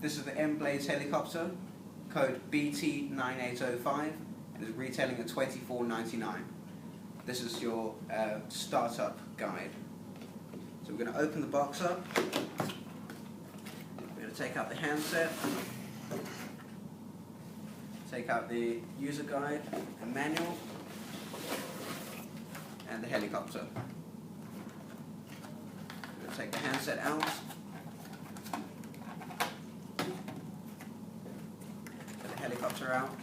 This is the M-Blades helicopter, code BT9805, and is retailing at $24.99. This is your startup guide. So we're going to open the box up. We're going to take out the handset, take out the user guide and manual, and the helicopter. We're going to take the handset out. Get the helicopter out.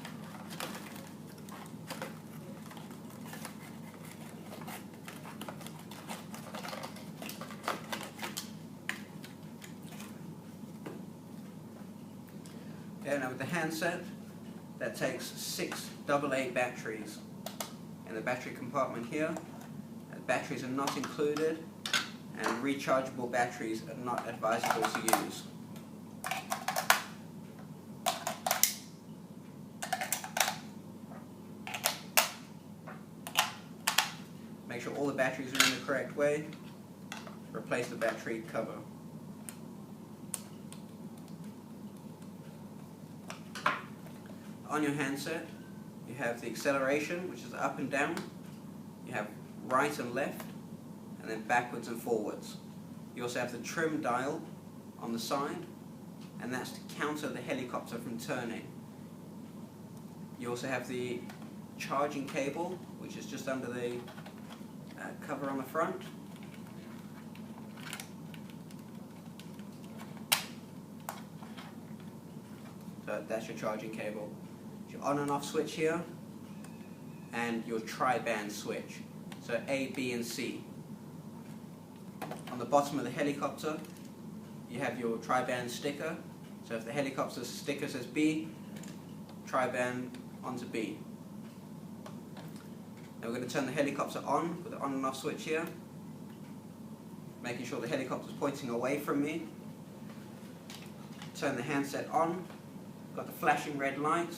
Okay, now with the handset, that takes 6 AA batteries in the battery compartment here. Batteries are not included, and rechargeable batteries are not advisable to use. Make sure all the batteries are in the correct way. Replace the battery cover. On your handset, you have the acceleration, which is up and down. You have right and left, and then backwards and forwards. You also have the trim dial on the side, and that's to counter the helicopter from turning. You also have the charging cable, which is just under the cover on the front. So that's your charging cable. Your on and off switch here, and your tri-band switch. So A, B, and C. On the bottom of the helicopter, you have your tri-band sticker. So if the helicopter sticker says B, tri-band onto B. Now we're going to turn the helicopter on with the on and off switch here, making sure the helicopter is pointing away from me. Turn the handset on. Got the flashing red light.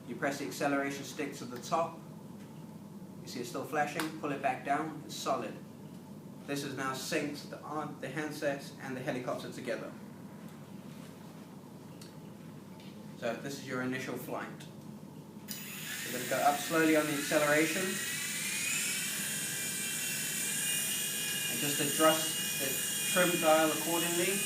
You press the acceleration stick to the top. You see it's still flashing. Pull it back down. It's solid. This is now synced the handset and the helicopter together. So this is your initial flight. We're going to go up slowly on the acceleration, and just adjust the trim dial accordingly.